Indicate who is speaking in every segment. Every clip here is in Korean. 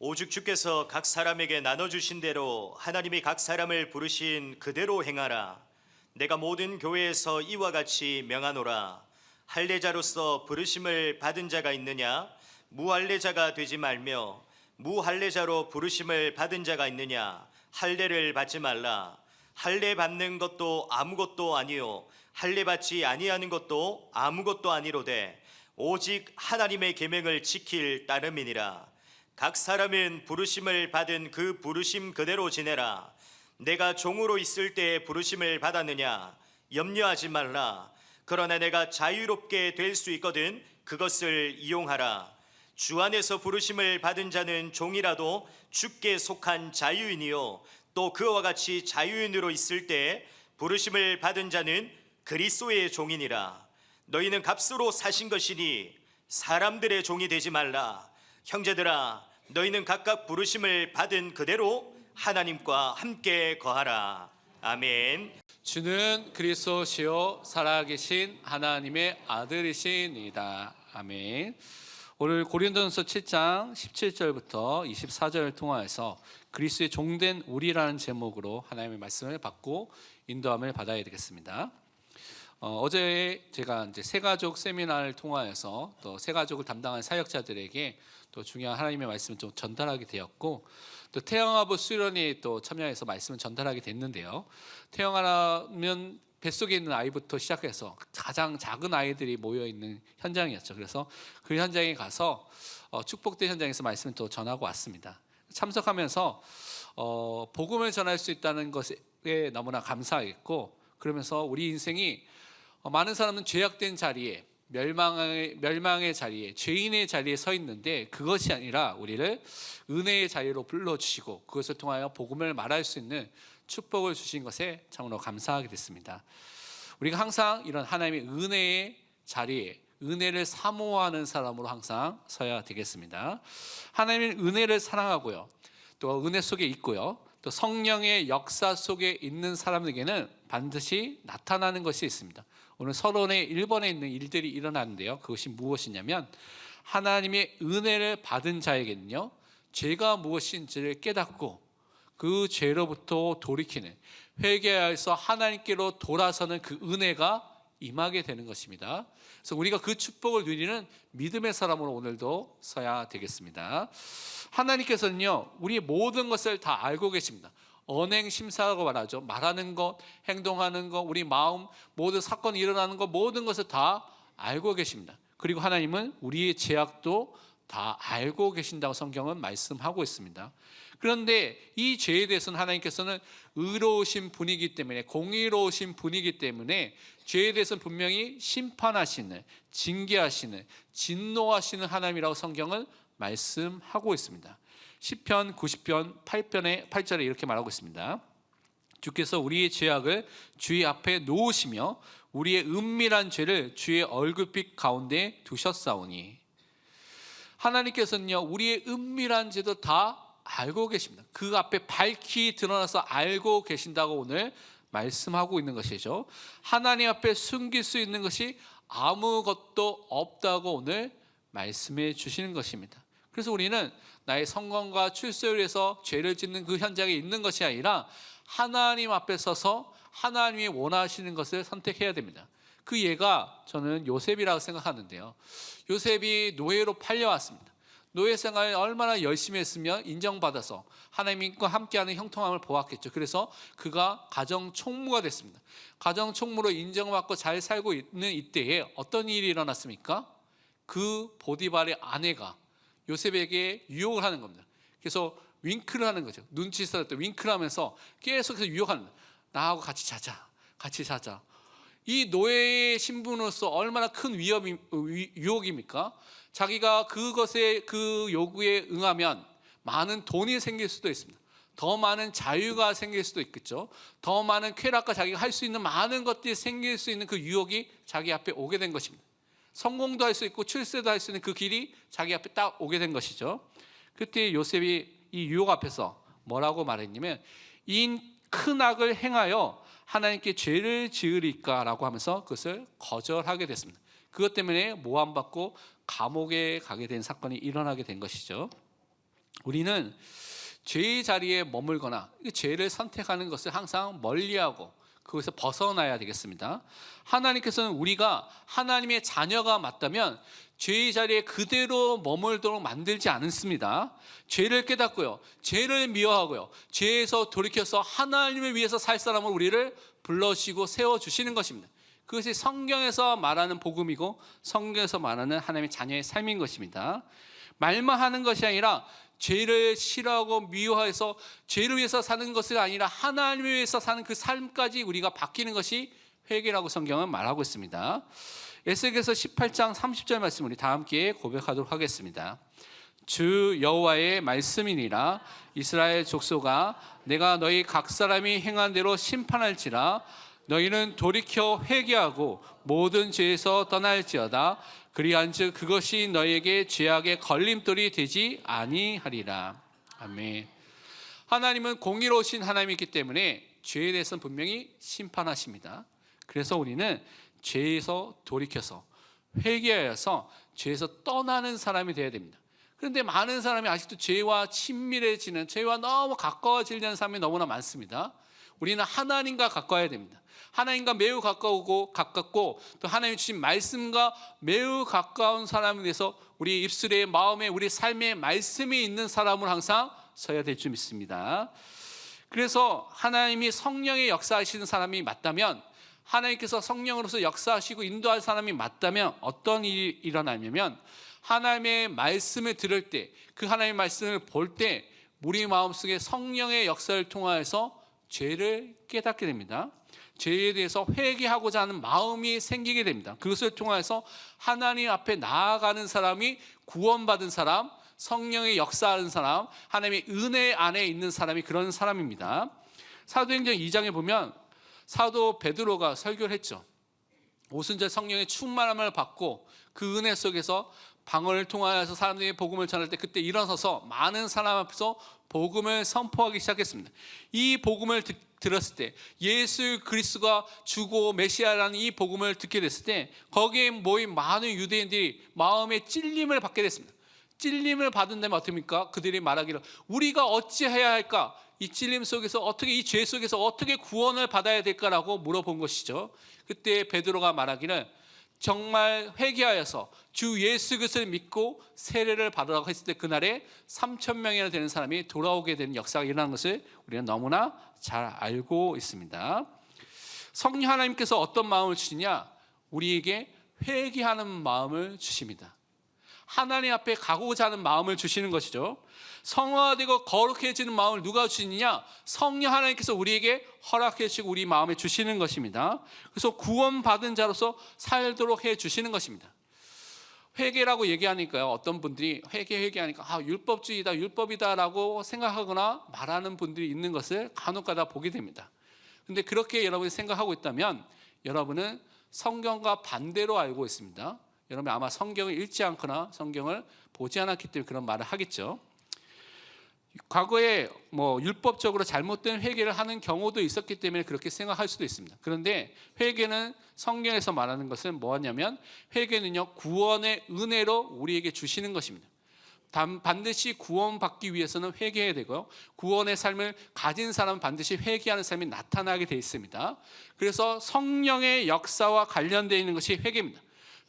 Speaker 1: 오직 주께서 각 사람에게 나눠주신 대로 하나님이 각 사람을 부르신 그대로 행하라. 내가 모든 교회에서 이와 같이 명하노라. 할례자로서 부르심을 받은 자가 있느냐? 무할례자가 되지 말며, 무할례자로 부르심을 받은 자가 있느냐? 할례를 받지 말라. 할례 받는 것도 아무것도 아니요 할례 받지 아니하는 것도 아무것도 아니로되 오직 하나님의 계명을 지킬 따름이니라. 각 사람은 부르심을 받은 그 부르심 그대로 지내라. 내가 종으로 있을 때에 부르심을 받았느냐? 염려하지 말라. 그러나 내가 자유롭게 될 수 있거든 그것을 이용하라. 주 안에서 부르심을 받은 자는 종이라도 주께 속한 자유인이요 또 그와 같이 자유인으로 있을 때 부르심을 받은 자는 그리스도의 종이니라. 너희는 값으로 사신 것이니 사람들의 종이 되지 말라. 형제들아, 너희는 각각 부르심을 받은 그대로 하나님과 함께 거하라. 아멘.
Speaker 2: 주는 그리스도시요 살아계신 하나님의 아들이시니이다. 아멘. 오늘 고린도전서 7장 17절부터 24절을 통하여서 그리스도의 종된 우리라는 제목으로 하나님의 말씀을 받고 인도함을 받아야 되겠습니다. 어제 제가 이제 새가족 세미나를 통하여서 또 새가족을 담당한 사역자들에게 또 중요한 하나님의 말씀을 좀 전달하게 되었고, 또 태영아부 수련회에 또 참여해서 말씀을 전달하게 됐는데요. 태영아라면 뱃속에 있는 아이부터 시작해서 가장 작은 아이들이 모여 있는 현장이었죠. 그래서 그 현장에 가서 축복된 현장에서 말씀을 또 전하고 왔습니다. 참석하면서 복음을 전할 수 있다는 것에 너무나 감사했고, 그러면서 우리 인생이 많은 사람은 죄악된 자리에, 멸망의 자리에, 죄인의 자리에 서 있는데 그것이 아니라 우리를 은혜의 자리로 불러주시고 그것을 통하여 복음을 말할 수 있는 축복을 주신 것에 참으로 감사하게 됐습니다. 우리가 항상 이런 하나님의 은혜의 자리에 은혜를 사모하는 사람으로 항상 서야 되겠습니다. 하나님의 은혜를 사랑하고요, 또 은혜 속에 있고요, 또 성령의 역사 속에 있는 사람에게는 반드시 나타나는 것이 있습니다. 오늘 서론의 1번에 있는 일들이 일어나는데요, 그것이 무엇이냐면 하나님의 은혜를 받은 자에게는요 죄가 무엇인지를 깨닫고 그 죄로부터 돌이키는, 회개하여서 하나님께로 돌아서는 그 은혜가 임하게 되는 것입니다. 그래서 우리가 그 축복을 누리는 믿음의 사람으로 오늘도 서야 되겠습니다. 하나님께서는요 우리의 모든 것을 다 알고 계십니다. 언행심사라고 말하죠. 말하는 것, 행동하는 것, 우리 마음, 모든 사건이 일어나는 것, 모든 것을 다 알고 계십니다. 그리고 하나님은 우리의 죄악도 다 알고 계신다고 성경은 말씀하고 있습니다. 그런데 이 죄에 대해서는 하나님께서는 의로우신 분이기 때문에, 공의로우신 분이기 때문에 죄에 대해서는 분명히 심판하시는, 징계하시는, 진노하시는 하나님이라고 성경은 말씀하고 있습니다. 시편 90편 8절에 이렇게 말하고 있습니다. 주께서 우리의 죄악을 주의 앞에 놓으시며 우리의 은밀한 죄를 주의 얼굴빛 가운데 두셨사오니. 하나님께서는요 우리의 은밀한 죄도 다 알고 계십니다. 그 앞에 밝히 드러나서 알고 계신다고 오늘 말씀하고 있는 것이죠. 하나님 앞에 숨길 수 있는 것이 아무것도 없다고 오늘 말씀해 주시는 것입니다. 그래서 우리는 나의 성공과 출세를 위해서 죄를 짓는 그 현장에 있는 것이 아니라 하나님 앞에 서서 하나님이 원하시는 것을 선택해야 됩니다. 그 예가 저는 요셉이라고 생각하는데요, 요셉이 노예로 팔려왔습니다. 노예 생활을 얼마나 열심히 했으면 인정받아서 하나님과 함께하는 형통함을 보았겠죠. 그래서 그가 가정 총무가 됐습니다. 가정 총무로 인정받고 잘 살고 있는 이때에 어떤 일이 일어났습니까? 그 보디발의 아내가 요셉에게 유혹을 하는 겁니다. 그래서 윙크를 하는 거죠. 눈치 쓸 때 윙크를 하면서 계속해서 유혹하는 거예요. 나하고 같이 자자, 같이 자자. 이 노예의 신분으로서 얼마나 큰 유혹입니까? 자기가 그것에, 그 요구에 응하면 많은 돈이 생길 수도 있습니다. 더 많은 자유가 생길 수도 있겠죠. 더 많은 쾌락과 자기가 할 수 있는 많은 것들이 생길 수 있는 그 유혹이 자기 앞에 오게 된 것입니다. 성공도 할 수 있고 출세도 할 수 있는 그 길이 자기 앞에 딱 오게 된 것이죠. 그때 요셉이 이 유혹 앞에서 뭐라고 말했냐면 이 큰 악을 행하여 하나님께 죄를 지으리까라고 하면서 그것을 거절하게 됐습니다. 그것 때문에 모함받고 감옥에 가게 된 사건이 일어나게 된 것이죠. 우리는 죄의 자리에 머물거나 죄를 선택하는 것을 항상 멀리하고 그것에서 벗어나야 되겠습니다. 하나님께서는 우리가 하나님의 자녀가 맞다면 죄의 자리에 그대로 머물도록 만들지 않습니다. 죄를 깨닫고요, 죄를 미워하고요, 죄에서 돌이켜서 하나님을 위해서 살 사람을 우리를 불러주시고 세워주시는 것입니다. 그것이 성경에서 말하는 복음이고 성경에서 말하는 하나님의 자녀의 삶인 것입니다. 말만 하는 것이 아니라 죄를 싫어하고 미워해서 죄를 위해서 사는 것이 아니라 하나님을 위해서 사는 그 삶까지 우리가 바뀌는 것이 회개라고 성경은 말하고 있습니다. 에스겔서 18장 30절 말씀 우리 다 함께 고백하도록 하겠습니다. 주 여호와의 말씀이니라. 이스라엘 족속아, 내가 너희 각 사람이 행한 대로 심판할지라. 너희는 돌이켜 회개하고 모든 죄에서 떠날지어다. 그리한즉 그것이 너희에게 죄악의 걸림돌이 되지 아니하리라. 아멘. 하나님은 공의로우신 하나님이기 때문에 죄에 대해서는 분명히 심판하십니다. 그래서 우리는 죄에서 돌이켜서 회개하여서 죄에서 떠나는 사람이 되어야 됩니다. 그런데 많은 사람이 아직도 죄와 친밀해지는, 죄와 너무 가까워지려는 사람이 너무나 많습니다. 우리는 하나님과 가까워야 됩니다. 하나님과 매우 가깝고 또 하나님이 주신 말씀과 매우 가까운 사람에 대해서 우리 입술에, 마음에, 우리 삶에 말씀이 있는 사람을 항상 서야 될 줄 믿습니다. 그래서 하나님이 성령의 역사하시는 사람이 맞다면, 하나님께서 성령으로서 역사하시고 인도할 사람이 맞다면 어떤 일이 일어나냐면, 하나님의 말씀을 들을 때, 그 하나님의 말씀을 볼 때 우리 마음속에 성령의 역사를 통하여서 죄를 깨닫게 됩니다. 죄에 대해서 회개하고자 하는 마음이 생기게 됩니다. 그것을 통해서 하나님 앞에 나아가는 사람이 구원받은 사람, 성령의 역사하는 사람, 하나님의 은혜 안에 있는 사람이 그런 사람입니다. 사도행전 2장에 보면 사도 베드로가 설교를 했죠. 오순절 성령의 충만함을 받고 그 은혜 속에서 방언을 통하여서 사람들이 복음을 전할 때 그때 일어서서 많은 사람 앞에서 복음을 선포하기 시작했습니다. 이 복음을 들었을 때, 예수 그리스도가 주고 메시아라는 이 복음을 듣게 됐을 때 거기에 모인 많은 유대인들이 마음의 찔림을 받게 됐습니다. 찔림을 받은다면 어떻습니까? 그들이 말하기를 우리가 어찌해야 할까? 이 찔림 속에서 어떻게, 이 죄 속에서 어떻게 구원을 받아야 될까라고 물어본 것이죠. 그때 베드로가 말하기를 정말 회개하여서 주 예수 그리스도를 믿고 세례를 받으라고 했을 때 그날에 3,000명이나 되는 사람이 돌아오게 되는 역사가 일어난 것을 우리는 너무나 잘 알고 있습니다. 성령 하나님께서 어떤 마음을 주시냐? 우리에게 회개하는 마음을 주십니다. 하나님 앞에 가고자 하는 마음을 주시는 것이죠. 성화되고 거룩해지는 마음을 누가 주시느냐? 성령 하나님께서 우리에게 허락해 주시고 우리 마음에 주시는 것입니다. 그래서 구원받은 자로서 살도록 해 주시는 것입니다. 회개라고 얘기하니까요, 어떤 분들이 회개하니까 율법주의다, 율법이다라고 생각하거나 말하는 분들이 있는 것을 간혹가다 보게 됩니다. 그런데 그렇게 여러분이 생각하고 있다면 여러분은 성경과 반대로 알고 있습니다. 여러분 아마 성경을 읽지 않거나 성경을 보지 않았기 때문에 그런 말을 하겠죠. 과거에 율법적으로 잘못된 회개를 하는 경우도 있었기 때문에 그렇게 생각할 수도 있습니다. 그런데 회개는 성경에서 말하는 것은 뭐냐면, 회개는요 구원의 은혜로 우리에게 주시는 것입니다. 반드시 구원받기 위해서는 회개해야 되고요, 구원의 삶을 가진 사람은 반드시 회개하는 삶이 나타나게 되어 있습니다. 그래서 성령의 역사와 관련되어 있는 것이 회개입니다.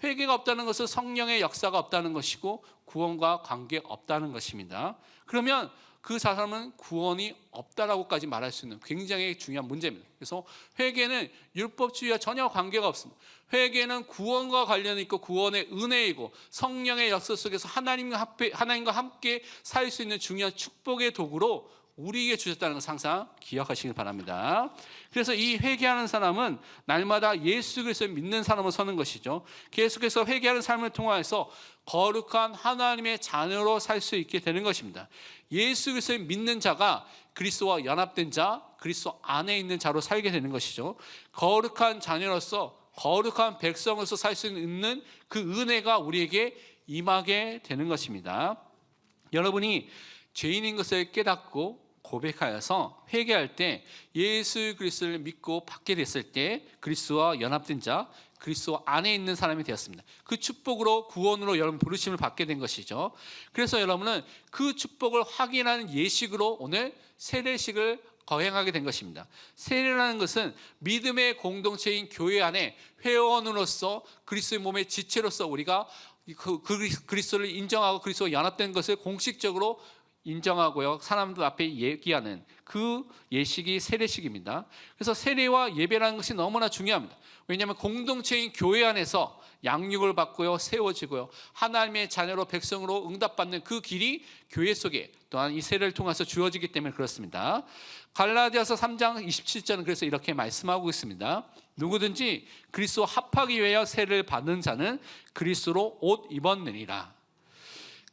Speaker 2: 회개가 없다는 것은 성령의 역사가 없다는 것이고 구원과 관계 없다는 것입니다. 그러면 그 사람은 구원이 없다라고까지 말할 수 있는 굉장히 중요한 문제입니다. 그래서 회개는 율법주의와 전혀 관계가 없습니다. 회개는 구원과 관련이 있고 구원의 은혜이고 성령의 역사 속에서 하나님과 함께 살 수 있는 중요한 축복의 도구로 우리에게 주셨다는 것을 항상 기억하시길 바랍니다. 그래서 이 회개하는 사람은 날마다 예수 그리스도를 믿는 사람으로 서는 것이죠. 계속해서 회개하는 삶을 통해서 거룩한 하나님의 자녀로 살 수 있게 되는 것입니다. 예수 그리스도를 믿는 자가 그리스도와 연합된 자, 그리스도 안에 있는 자로 살게 되는 것이죠. 거룩한 자녀로서, 거룩한 백성으로서 살 수 있는 그 은혜가 우리에게 임하게 되는 것입니다. 여러분이 죄인인 것을 깨닫고 고백하여서 회개할 때 예수 그리스도를 믿고 받게 됐을 때 그리스도와 연합된 자, 그리스도 안에 있는 사람이 되었습니다. 그 축복으로 구원으로 여러분 부르심을 받게 된 것이죠. 그래서 여러분은 그 축복을 확인하는 예식으로 오늘 세례식을 거행하게 된 것입니다. 세례라는 것은 믿음의 공동체인 교회 안에 회원으로서 그리스도의 몸의 지체로서 우리가 그리스도를 인정하고 그리스도와 연합된 것을 공식적으로 인정하고요, 사람들 앞에 얘기하는 그 예식이 세례식입니다. 그래서 세례와 예배라는 것이 너무나 중요합니다. 왜냐하면 공동체인 교회 안에서 양육을 받고요, 세워지고요, 하나님의 자녀로 백성으로 응답받는 그 길이 교회 속에 또한 이 세례를 통해서 주어지기 때문에 그렇습니다. 갈라디아서 3장 27절은 그래서 이렇게 말씀하고 있습니다. 누구든지 그리스도 합하기 위하여 세례를 받는 자는 그리스도로 옷 입었느니라.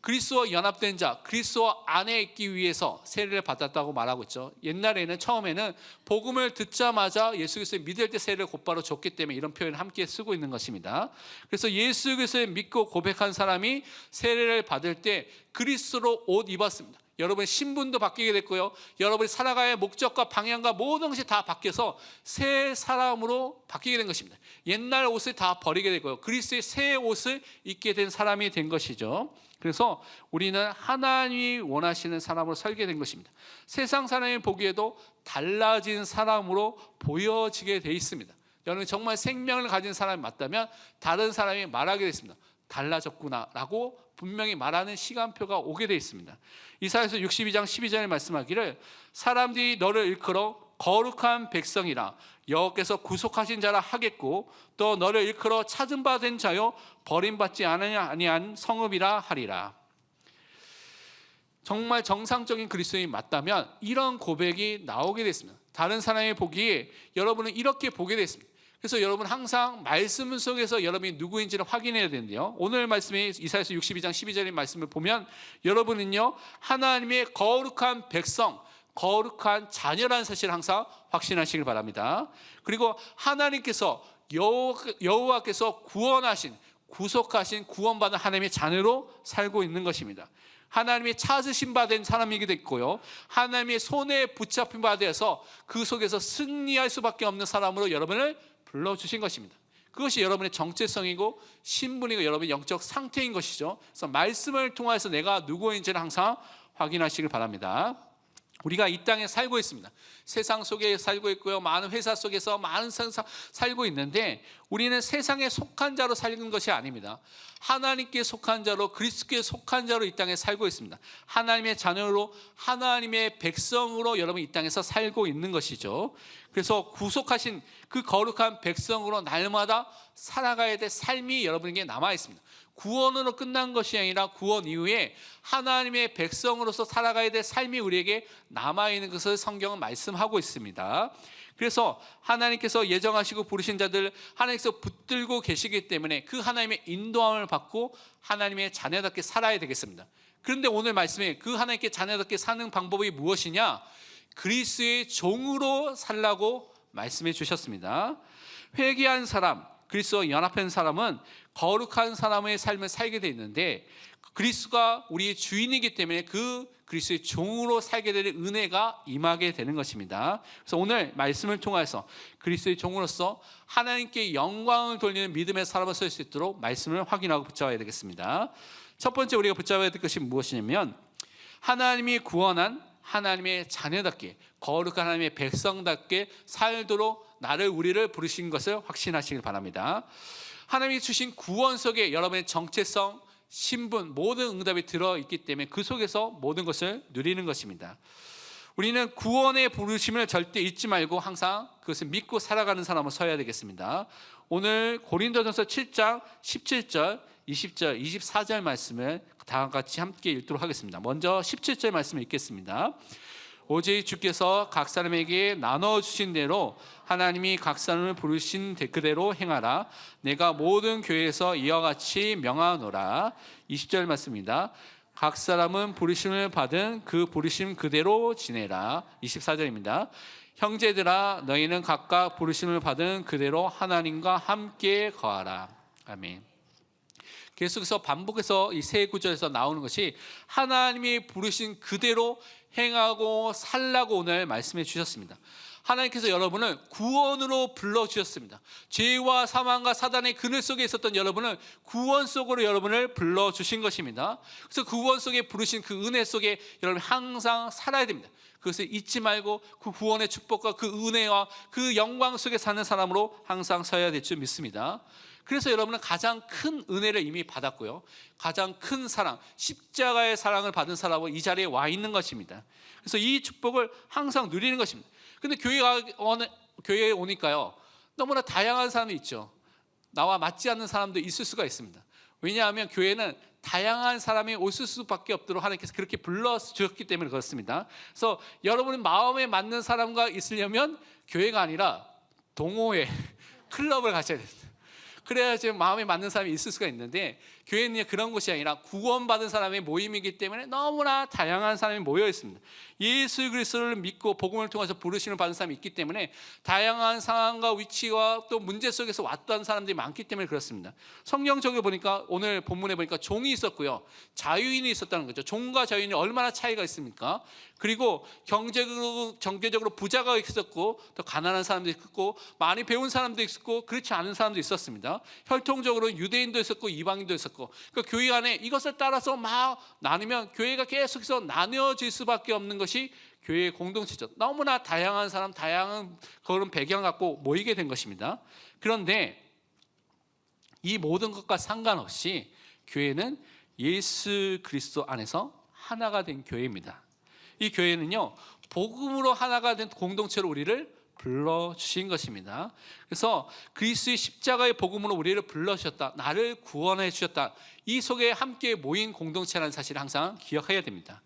Speaker 2: 그리스도와 연합된 자, 그리스도 안에 있기 위해서 세례를 받았다고 말하고 있죠. 옛날에는 처음에는 복음을 듣자마자 예수 그리스도를 믿을 때 세례를 곧바로 줬기 때문에 이런 표현을 함께 쓰고 있는 것입니다. 그래서 예수 그리스도를 믿고 고백한 사람이 세례를 받을 때 그리스도로 옷 입었습니다. 여러분의 신분도 바뀌게 됐고요, 여러분이 살아가야 목적과 방향과 모든 것이 다 바뀌어서 새 사람으로 바뀌게 된 것입니다. 옛날 옷을 다 버리게 되고요, 그리스도의 새 옷을 입게 된 사람이 된 것이죠. 그래서 우리는 하나님이 원하시는 사람으로 살게 된 것입니다. 세상 사람이 보기에도 달라진 사람으로 보여지게 돼 있습니다. 여러분 정말 생명을 가진 사람이 맞다면 다른 사람이 말하게 됐습니다. 달라졌구나 라고 분명히 말하는 시간표가 오게 돼 있습니다. 이사야서 62장 12절에 말씀하기를 사람들이 너를 일컬어 거룩한 백성이라 여호와께서 구속하신 자라 하겠고 또 너를 일컬어 찾은 바 된 자요 버림받지 아니한 성읍이라 하리라. 정말 정상적인 그리스도인이 맞다면 이런 고백이 나오게 됐습니다. 다른 사람이 보기에 여러분은 이렇게 보게 됐습니다. 그래서 여러분 항상 말씀 속에서 여러분이 누구인지를 확인해야 되는데요, 오늘 말씀이 이사야서 62장 12절의 말씀을 보면 여러분은요 하나님의 거룩한 백성, 거룩한 자녀라는 사실을 항상 확신하시길 바랍니다. 그리고 하나님께서 여호와께서 구원하신, 구속하신, 구원받은 하나님의 자녀로 살고 있는 것입니다. 하나님의 찾으신 바 된 사람이게 됐고요, 하나님의 손에 붙잡힌 바 되어서 그 속에서 승리할 수밖에 없는 사람으로 여러분을 불러주신 것입니다. 그것이 여러분의 정체성이고 신분이고 여러분의 영적 상태인 것이죠. 그래서 말씀을 통해서 내가 누구인지를 항상 확인하시길 바랍니다. 우리가 이 땅에 살고 있습니다. 세상 속에 살고 있고요, 많은 회사 속에서 많은 살고 있는데 우리는 세상에 속한 자로 살는 것이 아닙니다. 하나님께 속한 자로, 그리스도께 속한 자로 이 땅에 살고 있습니다. 하나님의 자녀로, 하나님의 백성으로 여러분 이 땅에서 살고 있는 것이죠. 그래서 구속하신 그 거룩한 백성으로 날마다 살아가야 될 삶이 여러분에게 남아 있습니다. 구원으로 끝난 것이 아니라 구원 이후에 하나님의 백성으로서 살아가야 될 삶이 우리에게 남아있는 것을 성경은 말씀하고 있습니다. 그래서 하나님께서 예정하시고 부르신 자들 하나님께서 붙들고 계시기 때문에 그 하나님의 인도함을 받고 하나님의 자녀답게 살아야 되겠습니다. 그런데 오늘 말씀에 그 하나님께 자녀답게 사는 방법이 무엇이냐? 그리스도의 종으로 살라고 말씀해 주셨습니다. 회개한 사람, 그리스도와 연합한 사람은 거룩한 사람의 삶을 살게 돼 있는데 그리스도가 우리의 주인이기 때문에 그 그리스도의 종으로 살게 되는 은혜가 임하게 되는 것입니다. 그래서 오늘 말씀을 통해서 그리스도의 종으로서 하나님께 영광을 돌리는 믿음의 사람을 설 수 있도록 말씀을 확인하고 붙잡아야 되겠습니다. 첫 번째 우리가 붙잡아야 될 것이 무엇이냐면 하나님이 구원한 하나님의 자녀답게, 거룩한 하나님의 백성답게 살도록 우리를 부르신 것을 확신하시길 바랍니다. 하나님이 주신 구원 속에 여러분의 정체성, 신분, 모든 응답이 들어있기 때문에 그 속에서 모든 것을 누리는 것입니다. 우리는 구원의 부르심을 절대 잊지 말고 항상 그것을 믿고 살아가는 사람으로 서야 되겠습니다. 오늘 고린도전서 7장 17절, 20절, 24절 말씀을 다 같이 함께 읽도록 하겠습니다. 먼저 17절 말씀을 읽겠습니다. 오직 주께서 각 사람에게 나눠주신 대로 하나님이 각 사람을 부르신 그대로 행하라. 내가 모든 교회에서 이와 같이 명하노라. 20절 말씀입니다. 각 사람은 부르심을 받은 그 부르심 그대로 지내라. 24절입니다. 형제들아 너희는 각각 부르심을 받은 그대로 하나님과 함께 거하라. 아멘. 계속해서 반복해서 이 세 구절에서 나오는 것이 하나님이 부르신 그대로 행하고 살라고 오늘 말씀해 주셨습니다. 하나님께서 여러분을 구원으로 불러주셨습니다. 죄와 사망과 사단의 그늘 속에 있었던 여러분을 구원 속으로 여러분을 불러주신 것입니다. 그래서 구원 속에 부르신 그 은혜 속에 여러분 항상 살아야 됩니다. 그것을 잊지 말고 그 구원의 축복과 그 은혜와 그 영광 속에 사는 사람으로 항상 서야 될 줄 믿습니다. 그래서 여러분은 가장 큰 은혜를 이미 받았고요, 가장 큰 사랑, 십자가의 사랑을 받은 사람으로 이 자리에 와 있는 것입니다. 그래서 이 축복을 항상 누리는 것입니다. 근데 교회에 오니까요, 너무나 다양한 사람이 있죠. 나와 맞지 않는 사람도 있을 수가 있습니다. 왜냐하면 교회는 다양한 사람이 올 수밖에 없도록 하나님께서 그렇게 불러주셨기 때문에 그렇습니다. 그래서 여러분의 마음에 맞는 사람과 있으려면 교회가 아니라 동호회, 클럽을 가셔야 됩니다. 그래야지 마음에 맞는 사람이 있을 수가 있는데, 교회는 그런 곳이 아니라 구원받은 사람의 모임이기 때문에 너무나 다양한 사람이 모여 있습니다. 예수 그리스도를 믿고 복음을 통해서 부르심을 받은 사람이 있기 때문에 다양한 상황과 위치와 또 문제 속에서 왔던 사람들이 많기 때문에 그렇습니다. 성경적으로 보니까, 오늘 본문에 보니까 종이 있었고요, 자유인이 있었다는 거죠. 종과 자유인이 얼마나 차이가 있습니까? 그리고 경제적으로 부자가 있었고, 또 가난한 사람도 있었고, 많이 배운 사람도 있었고, 그렇지 않은 사람도 있었습니다. 혈통적으로 유대인도 있었고 이방인도 있었고. 그러니까 교회 안에 이것을 따라서 막 나누면 교회가 계속해서 나뉘어질 수밖에 없는 것이 교회의 공동체죠. 너무나 다양한 사람, 다양한 그런 배경 갖고 모이게 된 것입니다. 그런데 이 모든 것과 상관없이 교회는 예수 그리스도 안에서 하나가 된 교회입니다. 이 교회는요, 복음으로 하나가 된 공동체로 우리를 불러주신 것입니다. 그래서 그리스도의 십자가의 복음으로 우리를 불러주셨다, 나를 구원해 주셨다, 이 속에 함께 모인 공동체라는 사실을 항상 기억해야 됩니다.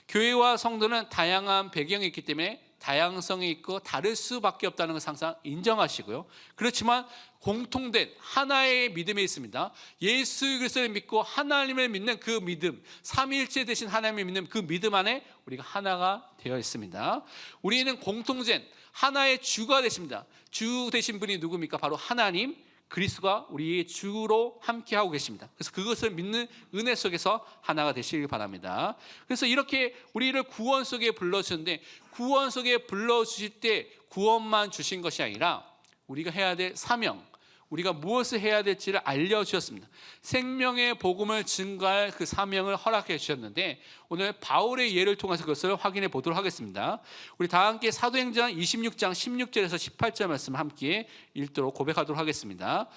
Speaker 2: 교회와 성도는 다양한 배경이 있기 때문에 다양성이 있고 다를 수밖에 없다는 것을 항상 인정하시고요, 그렇지만 공통된 하나의 믿음이 있습니다. 예수 그리스도를 믿고 하나님을 믿는 그 믿음, 삼위일체 되신 하나님을 믿는 그 믿음 안에 우리가 하나가 되어 있습니다. 우리는 공통된 하나의 주가 되십니다. 주 되신 분이 누굽니까? 바로 하나님 그리스도가 우리의 주로 함께하고 계십니다. 그래서 그것을 믿는 은혜 속에서 하나가 되시길 바랍니다. 그래서 이렇게 우리를 구원 속에 불러주셨는데, 구원 속에 불러주실 때 구원만 주신 것이 아니라 우리가 해야 될 사명, 우리가 무엇을 해야 될지를 알려주셨습니다. 생명의 복음을 증거할 그 사명을 허락해 주셨는데, 오늘 바울의 예를 통해서 그것을 확인해 보도록 하겠습니다. 우리 다 함께 사도행전 26장 16절에서 18절 말씀 함께 읽도록 고백하도록 하겠습니다.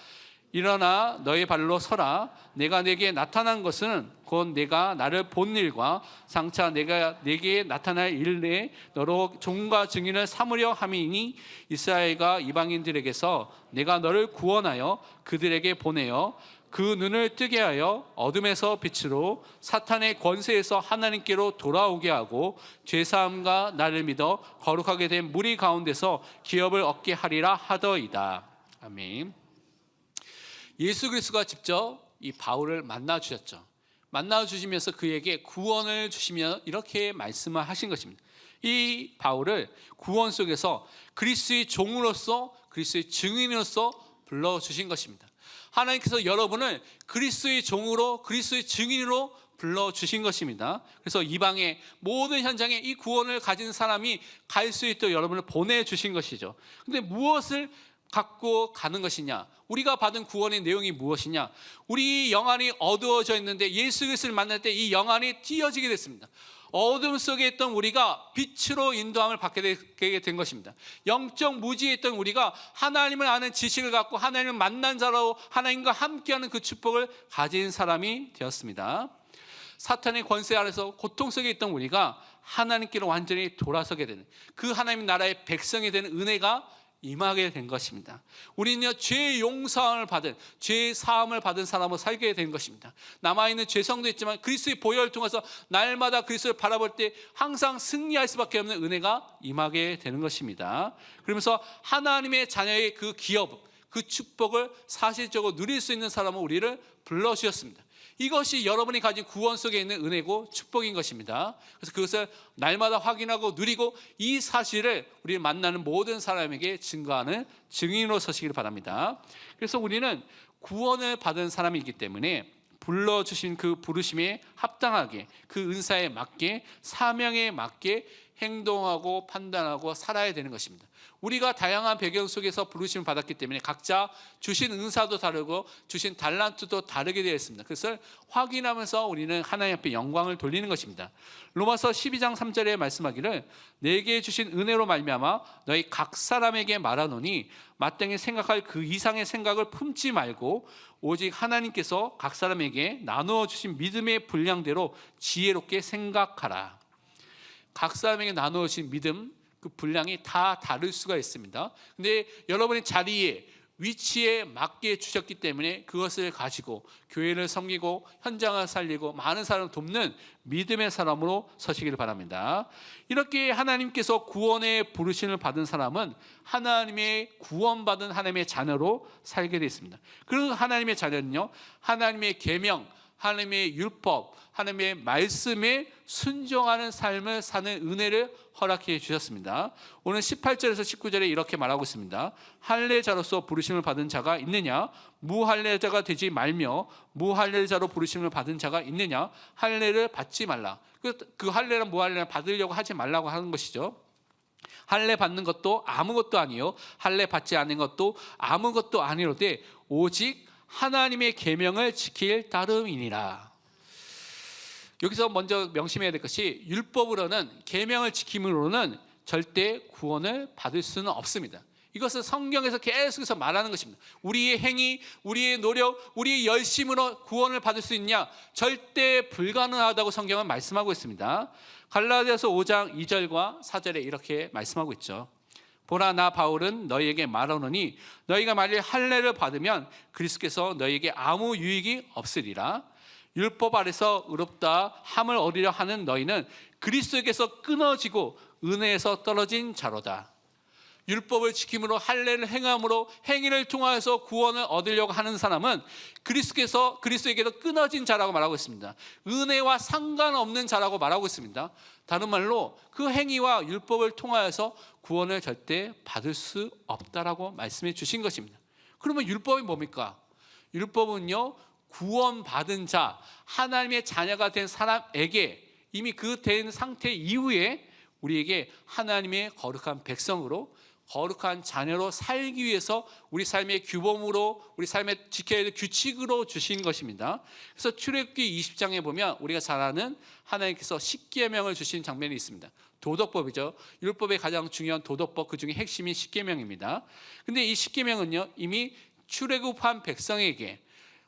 Speaker 2: 일어나 너의 발로 서라. 내가 내게 나타난 것은 곧 내가 나를 본 일과 장차 내가 내게 나타날 일 내에 너로 종과 증인을 삼으려 함이니, 이스라엘과 이방인들에게서 내가 너를 구원하여 그들에게 보내어 그 눈을 뜨게 하여 어둠에서 빛으로, 사탄의 권세에서 하나님께로 돌아오게 하고, 죄사함과 나를 믿어 거룩하게 된 무리 가운데서 기업을 얻게 하리라 하더이다. 아멘. 예수 그리스도가 직접 이 바울을 만나 주셨죠. 만나 주시면서 그에게 구원을 주시며 이렇게 말씀을 하신 것입니다. 이 바울을 구원 속에서 그리스도의 종으로서, 그리스도의 증인으로서 불러 주신 것입니다. 하나님께서 여러분을 그리스도의 종으로, 그리스도의 증인으로 불러 주신 것입니다. 그래서 이방의 모든 현장에 이 구원을 가진 사람이 갈 수 있도록 여러분을 보내 주신 것이죠. 근데 무엇을 갖고 가는 것이냐? 우리가 받은 구원의 내용이 무엇이냐? 우리 영안이 어두워져 있는데 예수 그리스도를 만날 때 이 영안이 띄어지게 됐습니다. 어둠 속에 있던 우리가 빛으로 인도함을 받게 된 것입니다. 영적 무지에 있던 우리가 하나님을 아는 지식을 갖고 하나님을 만난 자로 하나님과 함께하는 그 축복을 가진 사람이 되었습니다. 사탄의 권세 아래서 고통 속에 있던 우리가 하나님께로 완전히 돌아서게 되는, 그 하나님 나라의 백성이 되는 은혜가 임하게 된 것입니다. 우리는요, 죄 용서함을 받은, 죄 사함을 받은 사람으로 살게 된 것입니다. 남아있는 죄성도 있지만 그리스도의 보혈을 통해서 날마다 그리스도를 바라볼 때 항상 승리할 수밖에 없는 은혜가 임하게 되는 것입니다. 그러면서 하나님의 자녀의 그 기업, 그 축복을 사실적으로 누릴 수 있는 사람은 우리를 불러주셨습니다. 이것이 여러분이 가진 구원 속에 있는 은혜고 축복인 것입니다. 그래서 그것을 날마다 확인하고 누리고 이 사실을 우리 만나는 모든 사람에게 증거하는 증인으로 서시기를 바랍니다. 그래서 우리는 구원을 받은 사람이기 때문에 불러주신 그 부르심에 합당하게, 그 은사에 맞게, 사명에 맞게 행동하고 판단하고 살아야 되는 것입니다. 우리가 다양한 배경 속에서 부르심을 받았기 때문에 각자 주신 은사도 다르고 주신 달란트도 다르게 되어 있습니다. 그것을 확인하면서 우리는 하나님 앞에 영광을 돌리는 것입니다. 로마서 12장 3절에 말씀하기를 내게 주신 은혜로 말미암아 너희 각 사람에게 말하노니 마땅히 생각할 그 이상의 생각을 품지 말고 오직 하나님께서 각 사람에게 나누어 주신 믿음의 분량대로 지혜롭게 생각하라. 각 사람에게 나누어 주신 믿음, 그 분량이 다 다를 수가 있습니다. 근데 여러분의 자리에, 위치에 맞게 주셨기 때문에 그것을 가지고 교회를 섬기고 현장을 살리고 많은 사람을 돕는 믿음의 사람으로 서시기를 바랍니다. 이렇게 하나님께서 구원의 부르심을 받은 사람은 하나님의 구원받은 하나님의 자녀로 살게 되어 있습니다. 그 하나님의 자녀는요, 하나님의 계명, 하나님의 율법, 하나님의 말씀에 순종하는 삶을 사는 은혜를 허락해 주셨습니다. 오늘 18절에서 19절에 이렇게 말하고 있습니다. 할례자로서 부르심을 받은 자가 있느냐? 무할례자가 되지 말며 무할례자로 부르심을 받은 자가 있느냐? 할례를 받지 말라. 그 할례랑 무할례를 받으려고 하지 말라고 하는 것이죠. 할례 받는 것도 아무것도 아니요, 할례 받지 않는 것도 아무것도 아니로되 오직 하나님의 계명을 지킬 따름이니라. 여기서 먼저 명심해야 될 것이 율법으로는, 계명을 지킴으로는 절대 구원을 받을 수는 없습니다. 이것은 성경에서 계속해서 말하는 것입니다. 우리의 행위, 우리의 노력, 우리의 열심으로 구원을 받을 수 있냐? 절대 불가능하다고 성경은 말씀하고 있습니다. 갈라디아서 5장 2절과 4절에 이렇게 말씀하고 있죠. 보라, 나 바울은 너희에게 말하노니 너희가 만일 할례를 받으면 그리스도께서 너희에게 아무 유익이 없으리라. 율법 아래서 의롭다 함을 얻으려 하는 너희는 그리스도에게서 끊어지고 은혜에서 떨어진 자로다. 율법을 지킴으로, 할례를 행함으로, 행위를 통하여서 구원을 얻으려고 하는 사람은 그리스도에게서 끊어진 자라고 말하고 있습니다. 은혜와 상관없는 자라고 말하고 있습니다. 다른 말로 그 행위와 율법을 통하여서 구원을 절대 받을 수 없다라고 말씀해 주신 것입니다. 그러면 율법이 뭡니까? 율법은요, 구원받은 자, 하나님의 자녀가 된 사람에게 이미 그 된 상태 이후에 우리에게 하나님의 거룩한 백성으로, 거룩한 자녀로 살기 위해서 우리 삶의 규범으로, 우리 삶의 지켜야 될 규칙으로 주신 것입니다. 그래서 출애굽기 20장에 보면 우리가 잘 아는 하나님께서 십계명을 주신 장면이 있습니다. 도덕법이죠. 율법의 가장 중요한 도덕법, 그 중에 핵심이 십계명입니다. 근데 이 십계명은요, 이미 출애굽한 백성에게,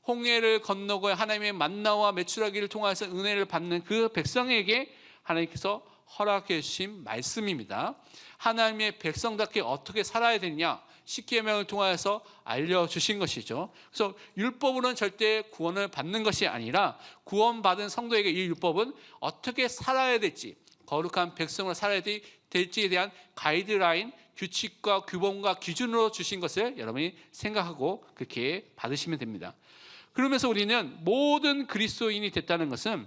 Speaker 2: 홍해를 건너고 하나님의 만나와 메추라기를 통해서 은혜를 받는 그 백성에게 하나님께서 허락해 주신 말씀입니다. 하나님의 백성답게 어떻게 살아야 되느냐, 십계명을 통해서 알려주신 것이죠. 그래서 율법으로는 절대 구원을 받는 것이 아니라 구원받은 성도에게 이 율법은 어떻게 살아야 될지, 거룩한 백성으로 살아야 될지에 대한 가이드라인, 규칙과 규범과 기준으로 주신 것을 여러분이 생각하고 그렇게 받으시면 됩니다. 그러면서 우리는 모든 그리스도인이 됐다는 것은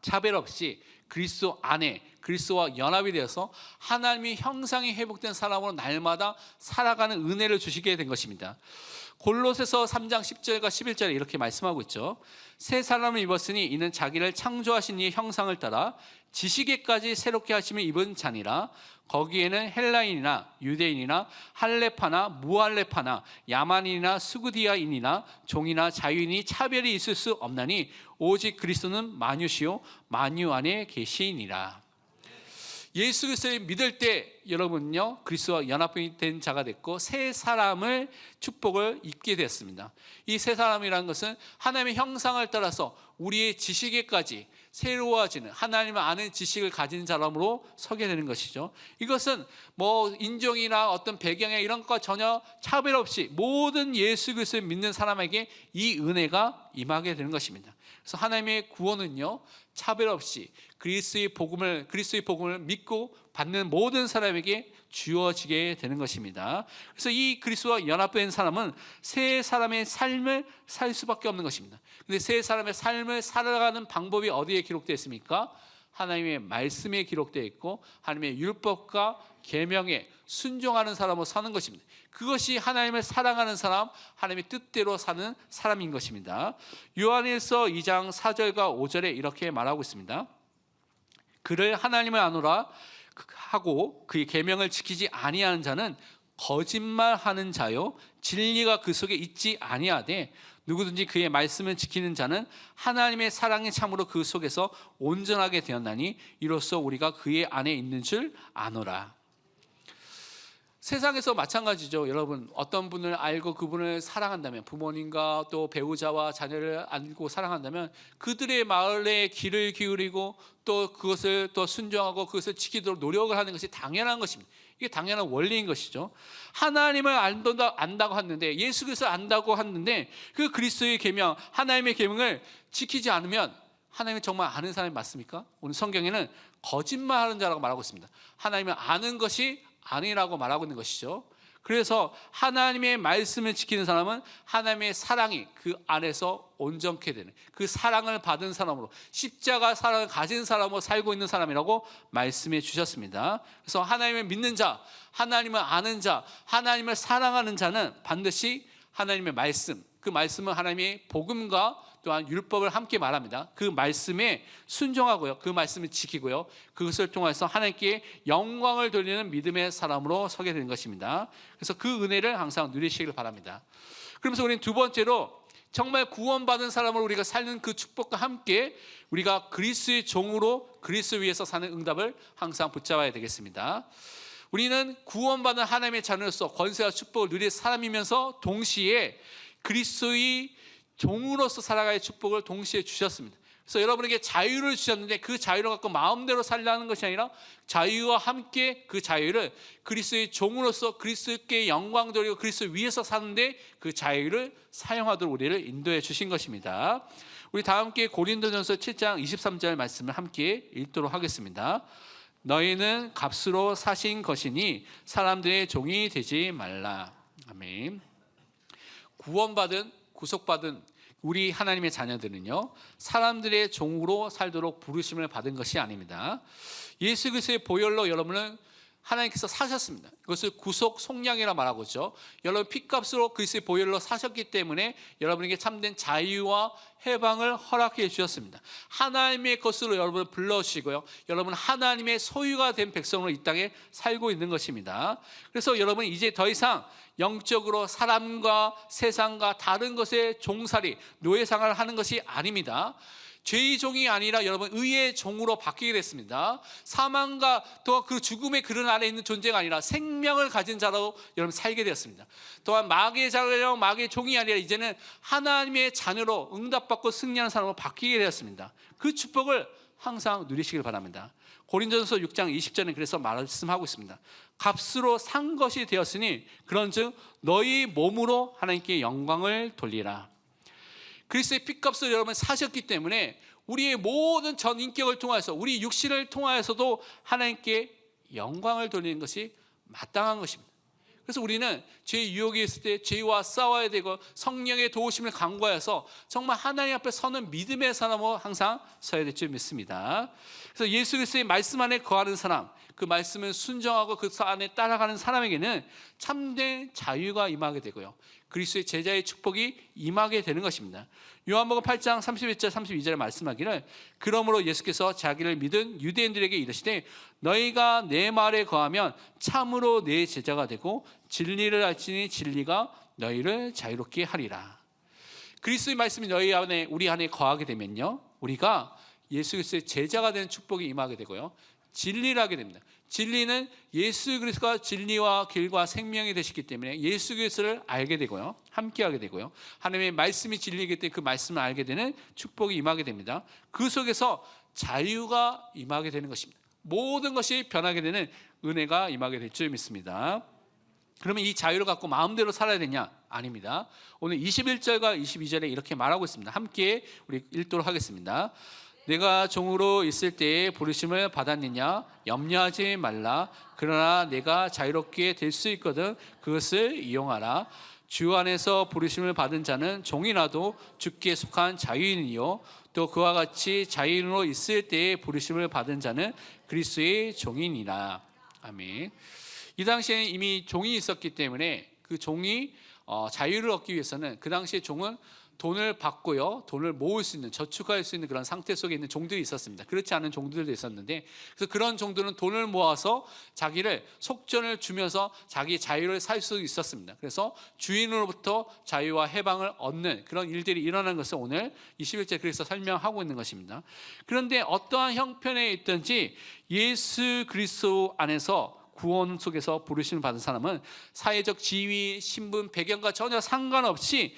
Speaker 2: 차별 없이 그리스도 안에, 그리스도와 연합이 되어서 하나님의 형상이 회복된 사람으로 날마다 살아가는 은혜를 주시게 된 것입니다. 골로새서 3장 10절과 11절에 이렇게 말씀하고 있죠. 새 사람을 입었으니 이는 자기를 창조하신 이의 형상을 따라 지식에까지 새롭게 하심을 입은 자니라. 거기에는 헬라인이나 유대인이나 할레파나 무할레파나 야만인이나 수구디아인이나 종이나 자유인이 차별이 있을 수 없나니 오직 그리스도는 만유시요 만유 안에 계시니라. 예수 그리스도를 믿을 때 여러분은요, 그리스도와 연합된 자가 됐고 새 사람을 축복을 입게 되었습니다. 이 새 사람이라는 것은 하나님의 형상을 따라서 우리의 지식에까지 새로워지는, 하나님을 아는 지식을 가진 사람으로 서게 되는 것이죠. 이것은 뭐 인종이나 어떤 배경에 이런 것 전혀 차별 없이 모든 예수 그리스도를 믿는 사람에게 이 은혜가 임하게 되는 것입니다. 그래서 하나님의 구원은요, 차별 없이 그리스도의 복음을 믿고 받는 모든 사람에게 주어지게 되는 것입니다. 그래서 이 그리스도와 연합된 사람은 새 사람의 삶을 살 수밖에 없는 것입니다. 근데 새 사람의 삶을 살아가는 방법이 어디에 기록되어 있습니까? 하나님의 말씀에 기록되어 있고 하나님의 율법과 계명에 순종하는 사람으로 사는 것입니다. 그것이 하나님을 사랑하는 사람, 하나님의 뜻대로 사는 사람인 것입니다. 요한일서 2장 4절과 5절에 이렇게 말하고 있습니다. 그를 하나님을 아노라 하고 그의 계명을 지키지 아니하는 자는 거짓말하는 자요 진리가 그 속에 있지 아니하되 누구든지 그의 말씀을 지키는 자는 하나님의 사랑이 참으로 그 속에서 온전하게 되었나니 이로써 우리가 그의 안에 있는 줄 아노라. 세상에서 마찬가지죠. 여러분, 어떤 분을 알고 그분을 사랑한다면, 부모님과 또 배우자와 자녀를 알고 사랑한다면 그들의 말에 귀를 기울이고 또 그것을 또 순종하고 그것을 지키도록 노력을 하는 것이 당연한 것입니다. 이게 당연한 원리인 것이죠. 하나님을 안다고 하는데, 예수 그리스도를 안다고 하는데 그 그리스도의 계명, 하나님의 계명을 지키지 않으면 하나님을 정말 아는 사람이 맞습니까? 오늘 성경에는 거짓말하는 자라고 말하고 있습니다. 하나님을 아는 것이 아니라고 말하고 있는 것이죠. 그래서 하나님의 말씀을 지키는 사람은 하나님의 사랑이 그 안에서 온전케 되는, 그 사랑을 받은 사람으로, 십자가 사랑을 가진 사람으로 살고 있는 사람이라고 말씀해 주셨습니다. 그래서 하나님을 믿는 자, 하나님을 아는 자, 하나님을 사랑하는 자는 반드시 하나님의 말씀, 그 말씀은 하나님의 복음과 또한 율법을 함께 말합니다. 그 말씀에 순종하고요, 그 말씀을 지키고요, 그것을 통해서 하나님께 영광을 돌리는 믿음의 사람으로 서게 되는 것입니다. 그래서 그 은혜를 항상 누리시길 바랍니다. 그러면서 우리는 두 번째로 정말 구원받은 사람으로 우리가 살는 그 축복과 함께 우리가 그리스도의 종으로 그리스도 위에서 사는 응답을 항상 붙잡아야 되겠습니다. 우리는 구원받은 하나님의 자녀로서 권세와 축복을 누릴 사람이면서 동시에 그리스도의 종으로서 살아가야 축복을 동시에 주셨습니다. 그래서 여러분에게 자유를 주셨는데 그 자유를 갖고 마음대로 살라는 것이 아니라 자유와 함께 그 자유를 그리스도의 종으로서 그리스도께 영광 돌리고 그리스도 위에서 사는데 그 자유를 사용하도록 우리를 인도해 주신 것입니다. 우리 다 함께 고린도전서 7장 23절 말씀을 함께 읽도록 하겠습니다. 너희는 값으로 사신 것이니 사람들의 종이 되지 말라. 아멘. 구속받은 우리 하나님의 자녀들은요, 사람들의 종으로 살도록 부르심을 받은 것이 아닙니다. 예수 그리스도의 보혈로 여러분은 하나님께서 사셨습니다. 그것을 구속 속량이라 말하고 있죠. 여러분 피값으로 그리스도의 보혈로 사셨기 때문에 여러분에게 참된 자유와 해방을 허락해 주셨습니다. 하나님의 것으로 여러분을 불러주시고요, 여러분 하나님의 소유가 된 백성으로 이 땅에 살고 있는 것입니다. 그래서 여러분 이제 더 이상 영적으로 사람과 세상과 다른 것에 종살이, 노예생활을 하는 것이 아닙니다. 죄의 종이 아니라 여러분 의의 종으로 바뀌게 됐습니다. 사망과 또 그 죽음의 그릇 안에 있는 존재가 아니라 생명을 가진 자로 여러분 살게 되었습니다. 또한 마귀의 자녀, 마귀의 종이 아니라 이제는 하나님의 자녀로 응답받고 승리하는 사람으로 바뀌게 되었습니다. 그 축복을 항상 누리시길 바랍니다. 고린도전서 6장 20절에 그래서 말씀하고 있습니다. 값으로 산 것이 되었으니 그런즉 너희 몸으로 하나님께 영광을 돌리라. 그리스도의 피값을 여러분 사셨기 때문에 우리의 모든 전 인격을 통하여서, 우리 육신을 통하여서도 하나님께 영광을 돌리는 것이 마땅한 것입니다. 그래서 우리는 죄의 유혹이 있을 때 죄와 싸워야 되고 성령의 도우심을 간구하여서 정말 하나님 앞에 서는 믿음의 사람으로 항상 서야 될 줄 믿습니다. 그래서 예수 그리스도의 말씀 안에 거하는 사람, 그 말씀을 순종하고 그 안에 따라가는 사람에게는 참된 자유가 임하게 되고요, 그리스도의 제자의 축복이 임하게 되는 것입니다. 요한복음 8장 31절 32절에 말씀하기를 그러므로 예수께서 자기를 믿은 유대인들에게 이르시되 너희가 내 말에 거하면 참으로 내 제자가 되고 진리를 알지니 진리가 너희를 자유롭게 하리라. 그리스도의 말씀이 너희 안에, 우리 안에 거하게 되면요, 우리가 예수 그리스도의 제자가 되는 축복이 임하게 되고요, 진리를 하게 됩니다. 진리는 예수 그리스도가 진리와 길과 생명이 되시기 때문에 예수 그리스도를 알게 되고요, 함께하게 되고요, 하나님의 말씀이 진리이기 때문에 그 말씀을 알게 되는 축복이 임하게 됩니다. 그 속에서 자유가 임하게 되는 것입니다. 모든 것이 변하게 되는 은혜가 임하게 될 줄 믿습니다. 그러면 이 자유를 갖고 마음대로 살아야 되냐? 아닙니다. 오늘 21절과 22절에 이렇게 말하고 있습니다. 함께 우리 읽도록 하겠습니다. 내가 종으로 있을 때에 부르심을 받았느냐? 염려하지 말라. 그러나 내가 자유롭게 될 수 있거든 그것을 이용하라. 주 안에서 부르심을 받은 자는 종이라도 주께 속한 자유인이요 또 그와 같이 자유인으로 있을 때에 부르심을 받은 자는 그리스도의 종이니라. 아멘. 이 당시에는 이미 종이 있었기 때문에 그 종이 자유를 얻기 위해서는 그 당시에 종은 돈을 받고요, 돈을 모을 수 있는, 저축할 수 있는 그런 상태 속에 있는 종들이 있었습니다. 그렇지 않은 종들도 있었는데, 그래서 그런 종들은 돈을 모아서 자기를 속전을 주면서 자기 자유를 살 수 있었습니다. 그래서 주인으로부터 자유와 해방을 얻는 그런 일들이 일어난 것을 오늘 21절 그래서 설명하고 있는 것입니다. 그런데 어떠한 형편에 있든지 예수 그리스도 안에서 구원 속에서 부르심을 받은 사람은 사회적 지위, 신분, 배경과 전혀 상관없이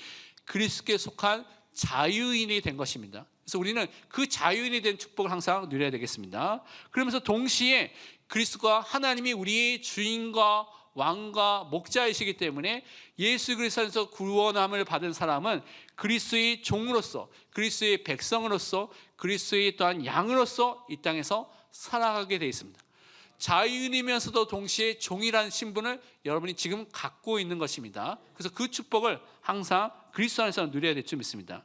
Speaker 2: 그리스도께 속한 자유인이 된 것입니다. 그래서 우리는 그 자유인이 된 축복을 항상 누려야 되겠습니다. 그러면서 동시에 그리스도가 하나님이 우리의 주인과 왕과 목자이시기 때문에 예수 그리스도 안에서 구원함을 받은 사람은 그리스도의 종으로서, 그리스도의 백성으로서, 그리스도의 또한 양으로서 이 땅에서 살아가게 되어 있습니다. 자유인이면서도 동시에 종이라는 신분을 여러분이 지금 갖고 있는 것입니다. 그래서 그 축복을 항상 그리스도 안에서 누려야 될 줄 믿습니다.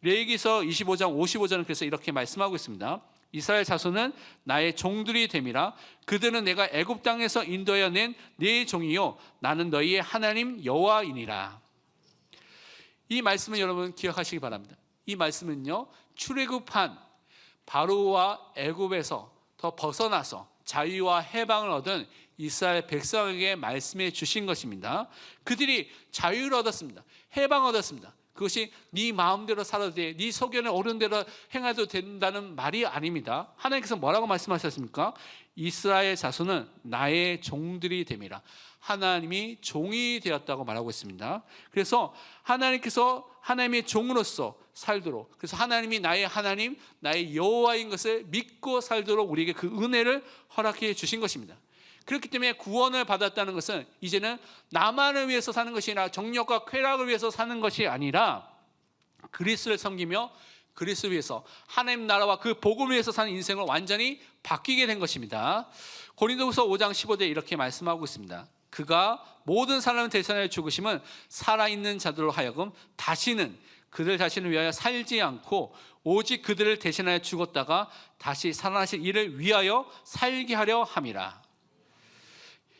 Speaker 2: 레위기서 25장 55절은 그래서 이렇게 말씀하고 있습니다. 이스라엘 자손은 나의 종들이 됨이라. 그들은 내가 애굽 땅에서 인도하여 낸 네 종이요 나는 너희의 하나님 여호와이니라. 이 말씀은 여러분 기억하시기 바랍니다. 이 말씀은요, 출애굽한 바로와 애굽에서 더 벗어나서 자유와 해방을 얻은 이스라엘 백성에게 말씀해 주신 것입니다. 그들이 자유를 얻었습니다. 해방을 얻었습니다. 그것이 네 마음대로 살아도 돼, 네 소견에 오른 대로 행해도 된다는 말이 아닙니다. 하나님께서 뭐라고 말씀하셨습니까? 이스라엘 자손은 나의 종들이 됨이라. 하나님이 종이 되었다고 말하고 있습니다. 그래서 하나님께서 하나님의 종으로서 살도록, 그래서 하나님이 나의 하나님, 나의 여호와인 것을 믿고 살도록 우리에게 그 은혜를 허락해 주신 것입니다. 그렇기 때문에 구원을 받았다는 것은 이제는 나만을 위해서 사는 것이 아니라 정욕과 쾌락을 위해서 사는 것이 아니라 그리스도를 섬기며 그리스도를 위해서 하나님 나라와 그 복음을 위해서 사는 인생을 완전히 바뀌게 된 것입니다. 고린도후서 5장 15절에 이렇게 말씀하고 있습니다. 그가 모든 사람을 대신하여 죽으심은 살아있는 자들로 하여금 다시는 그들 자신을 위하여 살지 않고 오직 그들을 대신하여 죽었다가 다시 살아나실 이를 위하여 살게 하려 함이라.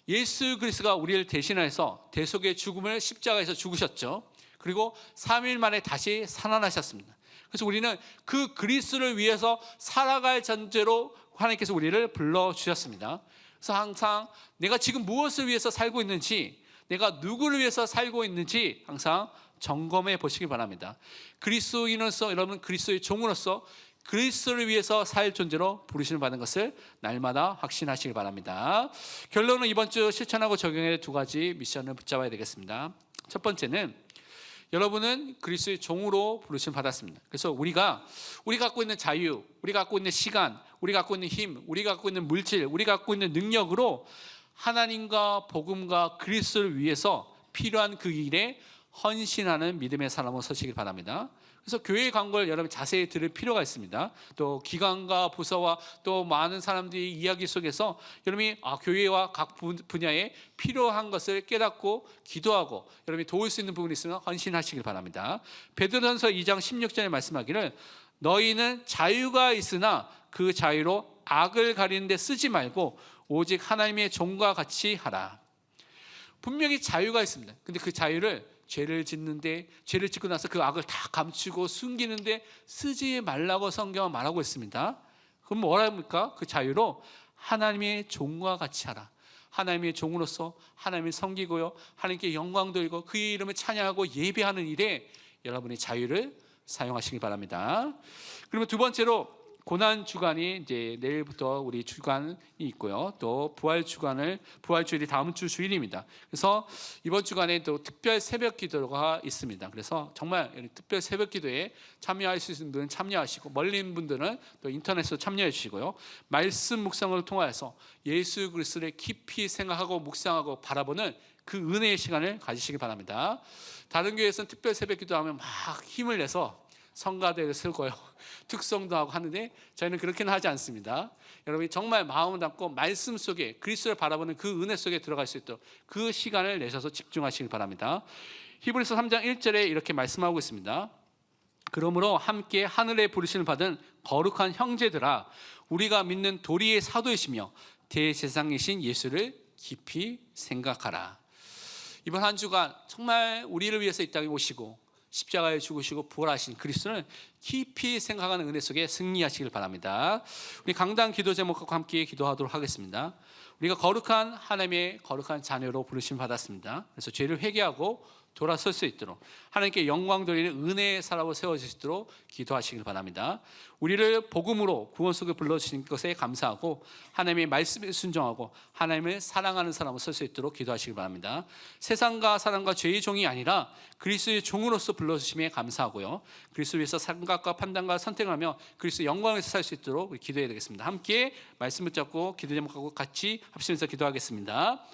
Speaker 2: 예수 그리스도가 우리를 대신하여서 대속의 죽음을 십자가에서 죽으셨죠. 그리고 3일 만에 다시 살아나셨습니다. 그래서 우리는 그 그리스도를 위해서 살아갈 전제로 하나님께서 우리를 불러주셨습니다. 그래서 항상 내가 지금 무엇을 위해서 살고 있는지, 내가 누구를 위해서 살고 있는지 항상 점검해 보시기 바랍니다. 그리스도인으로서, 여러분 그리스도의 종으로서 그리스도를 위해서 살 존재로 부르심을 받은 것을 날마다 확신하시기 바랍니다. 결론은 이번 주 실천하고 적용해야 될 두 가지 미션을 붙잡아야 되겠습니다. 첫 번째는 여러분은 그리스도의 종으로 부르심을 받았습니다. 그래서 우리가 갖고 있는 자유, 우리가 갖고 있는 시간, 우리가 갖고 있는 힘, 우리가 갖고 있는 물질, 우리가 갖고 있는 능력으로 하나님과 복음과 그리스도를 위해서 필요한 그 일에 헌신하는 믿음의 사람으로 서시길 바랍니다. 그래서 교회에 간 걸 여러분 자세히 들을 필요가 있습니다. 또 기관과 부서와 또 많은 사람들이 이야기 속에서 여러분이 교회와 각 분야에 필요한 것을 깨닫고 기도하고 여러분이 도울 수 있는 부분이 있으면 헌신하시길 바랍니다. 베드로전서 2장 16절에 말씀하기를 너희는 자유가 있으나 그 자유로 악을 가리는 데 쓰지 말고 오직 하나님의 종과 같이 하라. 분명히 자유가 있습니다. 근데 그 자유를 죄를 짓는데, 죄를 짓고 나서 그 악을 다 감추고 숨기는데 쓰지 말라고 성경은 말하고 있습니다. 그럼 뭐라 합니까? 그 자유로 하나님의 종과 같이 하라. 하나님의 종으로서 하나님을 섬기고요, 하나님께 영광 돌리고 그의 이름을 찬양하고 예배하는 일에 여러분의 자유를 사용하시기 바랍니다. 그러면 두 번째로 고난 주간이 이제 내일부터 우리 주간이 있고요. 또 부활주일이 다음 주 주일입니다. 그래서 이번 주간에 또 특별 새벽 기도가 있습니다. 그래서 정말 특별 새벽 기도에 참여할 수 있는 분은 참여하시고 멀리 있는 분들은 또 인터넷으로 참여해 주시고요. 말씀 묵상을 통하여서 예수 그리스도를 깊이 생각하고 묵상하고 바라보는 그 은혜의 시간을 가지시기 바랍니다. 다른 교회에서는 특별 새벽 기도하면 막 힘을 내서 성가대를 세우고요, 특성도 하고 하는데 저희는 그렇게는 하지 않습니다. 여러분이 정말 마음을 담고 말씀 속에 그리스도를 바라보는 그 은혜 속에 들어갈 수 있도록 그 시간을 내셔서 집중하시길 바랍니다. 히브리서 3장 1절에 이렇게 말씀하고 있습니다. 그러므로 함께 하늘에 부르심을 받은 거룩한 형제들아, 우리가 믿는 도리의 사도이시며 대제사장이신 예수를 깊이 생각하라. 이번 한 주간 정말 우리를 위해서 이 땅에 오시고 십자가에 죽으시고 부활하신 그리스도를 깊이 생각하는 은혜 속에 승리하시길 바랍니다. 우리 강단 기도 제목과 함께 기도하도록 하겠습니다. 우리가 거룩한 하나님의 거룩한 자녀로 부르심을 받았습니다. 그래서 죄를 회개하고 돌아설 수 있도록 하나님께 영광 돌리는 은혜의 사람으로 세워질 수 있도록 기도하시길 바랍니다. 우리를 복음으로 구원 속에 불러주신 것에 감사하고 하나님의 말씀에 순종하고 하나님을 사랑하는 사람으로 설 수 있도록 기도하시길 바랍니다. 세상과 사람과 죄의 종이 아니라 그리스도의 종으로서 불러주심에 감사하고요, 그리스도를 위해서 생각과 판단과 선택을 하며 그리스도의 영광에서 살 수 있도록 기도해야 되겠습니다. 함께 말씀 붙잡고 기도 제목하고 같이 합심해서 기도하겠습니다.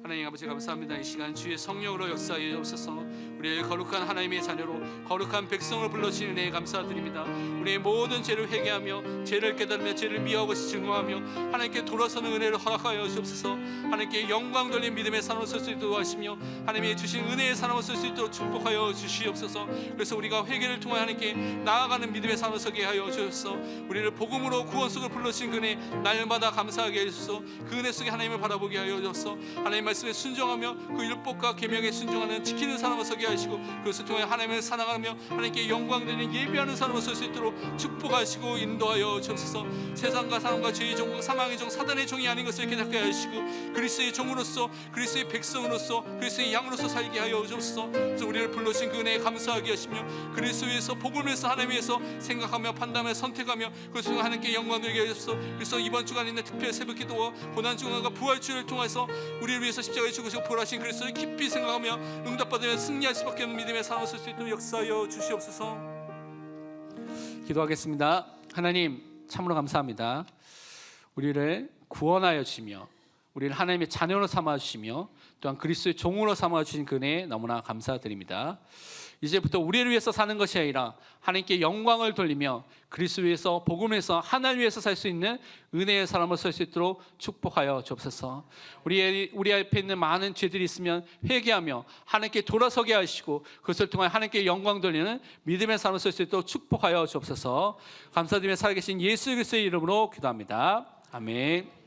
Speaker 2: 하나님 아버지 감사합니다. 이 시간 주의 성령으로 역사하여 주옵소서. 우리의 거룩한 하나님의 자녀로 거룩한 백성을 불러주시는 은혜에 감사드립니다. 우리의 모든 죄를 회개하며 죄를 깨달으며 죄를 미워하고 증오하며 하나님께 돌아서는 은혜를 허락하여 주옵소서. 하나님께 영광 돌린 믿음의 산으로 설 수 있도록 하시며 하나님이 주신 은혜의 산으로 설 수 있도록 축복하여 주시옵소서. 그래서 우리가 회개를 통해 하나님께 나아가는 믿음의 산으로 서게 하여 주옵소서. 우리를 복음으로 구원 속을 불러주신 그 은혜 날마다 감사하게 해주소서. 그 은혜 속에 하나님을 바라보게 하여 주옵소서. 하나님 말씀에 순종하며 그 율법과 계명에 순종하는 지키는 사람을 서게 하시고 그것을 통해 하나님을 사랑하며 하나님께 영광 되는 예배하는 사람을 설 수 있도록 축복하시고 인도하여 주옵소서. 세상과 사람과 죄의 종, 사망의 종, 사단의 종이 아닌 것을 깨닫게 하시고 그리스도의 종으로서 그리스도의 백성으로서 그리스도의 양으로서 살게 하여 주옵소서. 그래서 우리를 불러주신 그 은혜에 감사하게 하시며 그리스도에서 복음을 위해서 하나님 위해서 생각하며 판단하며 선택하며 그것을 하나님께 영광 되게 하옵소서. 그래서 이번 주간에 있는 특별 새벽 기도와 고난 주간과 부활주를 통해서 우리를 위해서 십자가에 죽으시고 부활하신 그리스도를 깊이 생각하며 응답받으며 승리할 수밖에 없는 믿음의 삶을 살 수 있도록 역사하여 주시옵소서. 기도하겠습니다. 하나님 참으로 감사합니다. 우리를 구원하여 주시며 우리를 하나님의 자녀로 삼아 주시며 또한 그리스도의 종으로 삼아 주신 그 은혜에 너무나 감사드립니다. 이제부터 우리를 위해서 사는 것이 아니라 하나님께 영광을 돌리며 그리스도 위해서 복음을 위해서 하나님 위해서 살 수 있는 은혜의 사람으로 설 수 있도록 축복하여 주옵소서. 우리 앞에 있는 많은 죄들이 있으면 회개하며 하나님께 돌아서게 하시고 그것을 통해 하나님께 영광 돌리는 믿음의 사람으로 설 수 있도록 축복하여 주옵소서. 감사드리며 살아계신 예수 그리스도의 이름으로 기도합니다. 아멘.